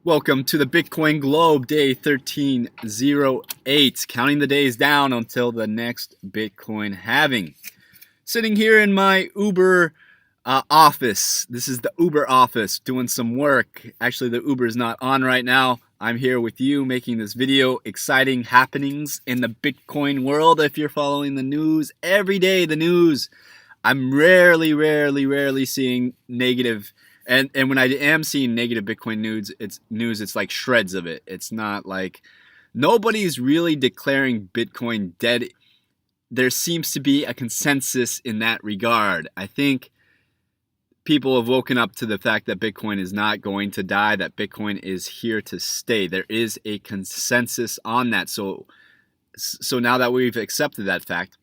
Welcome to the Bitcoin Globe, day 1308, counting the days down until the next Bitcoin halving. Sitting here in my Uber office. This is the Uber office, doing some work. Actually, the Uber is not on right now. I'm here with you making this video. Exciting happenings in the Bitcoin world. If you're following the news, every day the news, I'm rarely seeing negative. And when I am seeing negative Bitcoin news, it's like shreds of it. It's not like nobody's really declaring Bitcoin dead. There seems to be a consensus in that regard. I think people have woken up to the fact that Bitcoin is not going to die, that Bitcoin is here to stay. There is a consensus on that. So now that we've accepted that fact,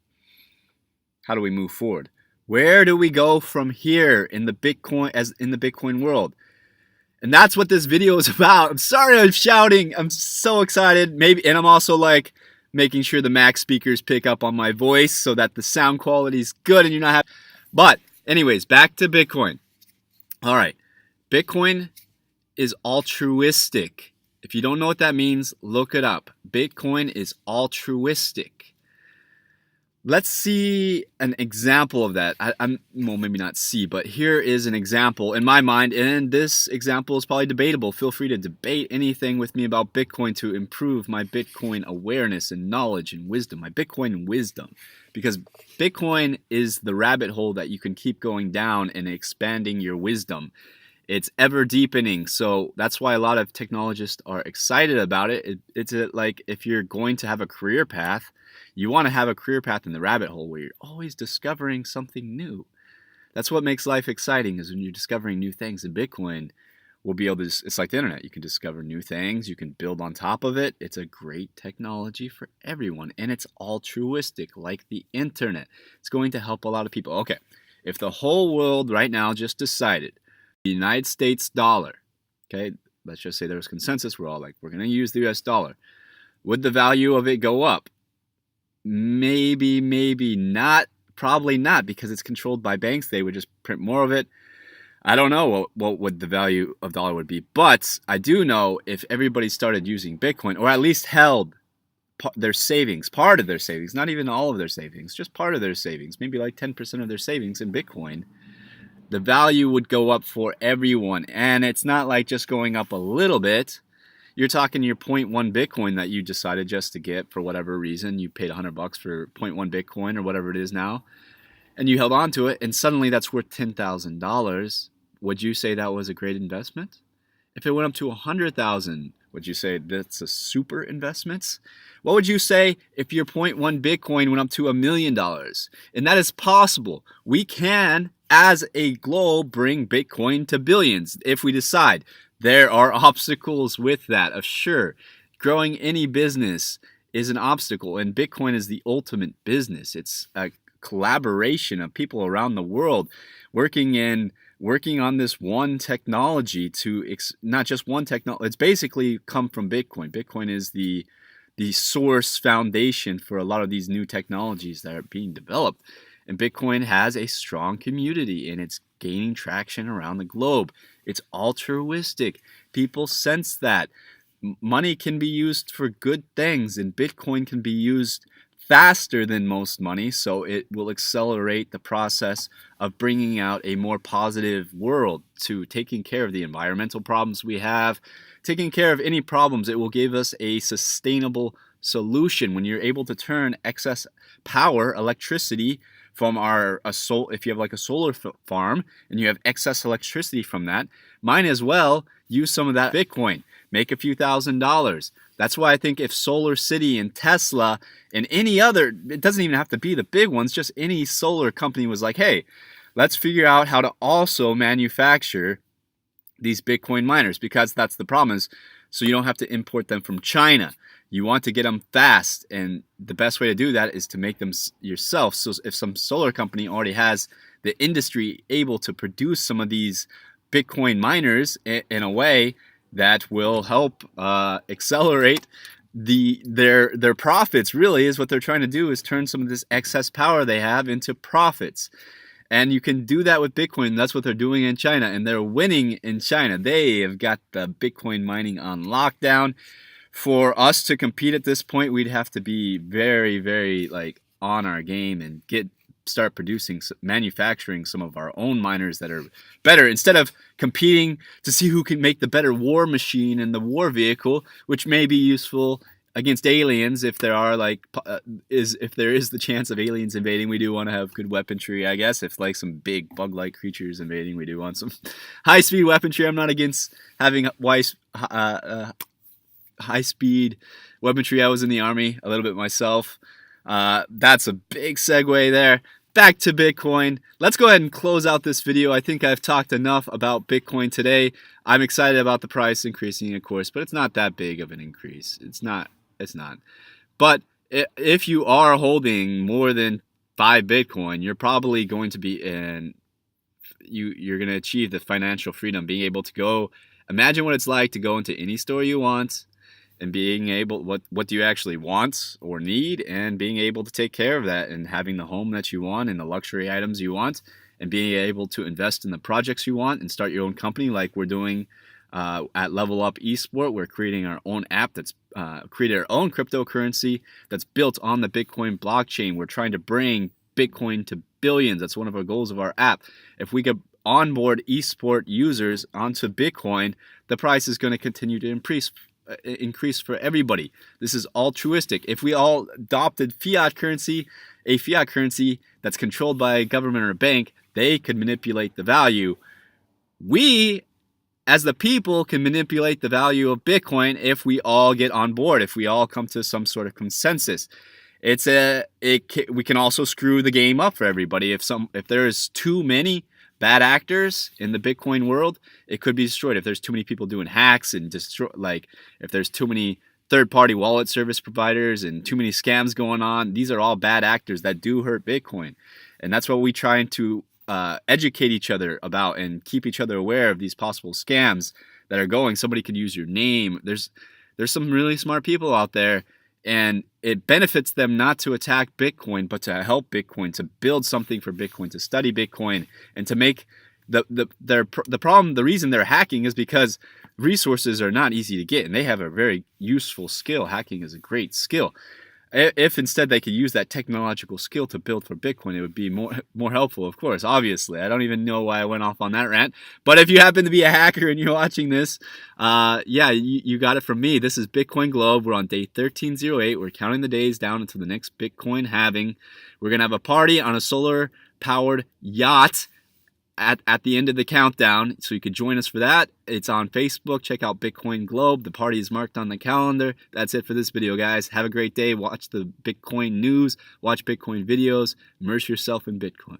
how do we move forward? Where do we go from here in the Bitcoin world? And that's what this video is about. I'm sorry I'm shouting. I'm so excited. And I'm also like making sure the Mac speakers pick up on my voice so that the sound quality is good and you're not happy. But anyways, back to Bitcoin. All right. Bitcoin is altruistic. If you don't know what that means, look it up. Bitcoin is altruistic. Let's see an example of that. Well, maybe not see, but here is an example in my mind, and this example is probably debatable. Feel free to debate anything with me about Bitcoin to improve my Bitcoin awareness and knowledge and wisdom, my Bitcoin wisdom, because Bitcoin is the rabbit hole that you can keep going down and expanding your wisdom. It's ever deepening, so that's why a lot of technologists are excited about it. It's like if you're going to have a career path, you want to have a career path in the rabbit hole where you're always discovering something new. That's what makes life exciting, is when you're discovering new things. And Bitcoin will be able to, it's like the internet. You can discover new things. You can build on top of it. It's a great technology for everyone. And it's altruistic, like the internet. It's going to help a lot of people. Okay, if the whole world right now just decided the United States dollar, okay, let's just say there was consensus. We're all like, we're going to use the US dollar. Would the value of it go up? Maybe not. Probably not, because it's controlled by banks. They would just print more of it. I don't know what would the value of dollar would be, but I do know if everybody started using Bitcoin, or at least held their savings, part of their savings, not even all of their savings, just part of their savings, maybe like 10% of their savings in Bitcoin, the value would go up for everyone. And it's not like just going up a little bit. You're talking your 0.1 Bitcoin that you decided just to get for whatever reason. You paid $100 for 0.1 Bitcoin or whatever it is now, and you held on to it, and suddenly that's worth $10,000. Would you say that was a great investment? If it went up to $100,000, would you say that's a super investment? What would you say if your 0.1 Bitcoin went up to $1 million? And that is possible. We can, as a globe, bring Bitcoin to billions if we decide. There are obstacles with that, sure. Growing any business is an obstacle, and Bitcoin is the ultimate business. It's a collaboration of people around the world working on this one technology not just one technology. It's basically come from Bitcoin. Bitcoin is the source foundation for a lot of these new technologies that are being developed. And Bitcoin has a strong community, and it's gaining traction around the globe. It's altruistic. People sense that money can be used for good things, and Bitcoin can be used faster than most money, so it will accelerate the process of bringing out a more positive world, to taking care of the environmental problems we have, taking care of any problems. It will give us a sustainable solution. When you're able to turn excess power, electricity, from if you have like a solar farm and you have excess electricity from that, might as well use some of that Bitcoin, make a few $1,000s. That's why I think if Solar City and Tesla and any other, it doesn't even have to be the big ones, just any solar company was like, hey, let's figure out how to also manufacture these Bitcoin miners, because that's the problem, is so you don't have to import them from China. You want to get them fast, and the best way to do that is to make them yourself. So if some solar company already has the industry able to produce some of these Bitcoin miners in a way that will help accelerate their profits, really is what they're trying to do, is turn some of this excess power they have into profits. And you can do that with Bitcoin. That's what they're doing in China, and they're winning in China. They have got the Bitcoin mining on lockdown. For us to compete at this point, we'd have to be very, very like on our game and start producing, manufacturing some of our own miners that are better, instead of competing to see who can make the better war machine and the war vehicle, which may be useful against aliens if there are if there is the chance of aliens invading. We do want to have good weaponry, I guess. If like some big bug-like creatures invading, we do want some high-speed weaponry. I'm not against having high-speed weaponry. I was in the army a little bit myself. That's a big segue there. Back to Bitcoin. Let's go ahead and close out this video. I think I've talked enough about Bitcoin today. I'm excited about the price increasing, of course, but it's not that big of an increase. It's not. But if you are holding more than 5 Bitcoin, you're probably going to be you're going to achieve the financial freedom, being able to go, imagine what it's like to go into any store you want, and being able, what do you actually want or need, and being able to take care of that, and having the home that you want and the luxury items you want, and being able to invest in the projects you want and start your own company like we're doing at Level Up Esport. We're creating our own app that's created our own cryptocurrency that's built on the Bitcoin blockchain. We're trying to bring Bitcoin to billions. That's one of our goals of our app. If we could onboard esport users onto Bitcoin, the price is going to continue to increase for everybody. This is altruistic. If we all adopted fiat currency, a fiat currency that's controlled by a government or a bank, they could manipulate the value. We, as the people, can manipulate the value of Bitcoin if we all get on board, if we all come to some sort of consensus. We can also screw the game up for everybody. If there's too many bad actors in the Bitcoin world, it could be destroyed. If there's too many people doing hacks and if there's too many third-party wallet service providers and too many scams going on, these are all bad actors that do hurt Bitcoin. And that's what we try to educate each other about, and keep each other aware of these possible scams that are going. Somebody could use your name. There's some really smart people out there, and it benefits them not to attack Bitcoin, but to help Bitcoin, to build something for Bitcoin, to study Bitcoin, and to make the reason they're hacking is because resources are not easy to get, and they have a very useful skill. Hacking is a great skill. If instead they could use that technological skill to build for Bitcoin, it would be more helpful, of course, obviously. I don't even know why I went off on that rant. But if you happen to be a hacker and you're watching this, you got it from me. This is Bitcoin Globe. We're on day 1308. We're counting the days down until the next Bitcoin halving. We're going to have a party on a solar-powered yacht at the end of the countdown, so you could join us for that. It's on Facebook. Check out Bitcoin Globe. The party is marked on the calendar. That's it for this video, guys. Have a great day. Watch the Bitcoin news. Watch Bitcoin videos. Immerse yourself in Bitcoin.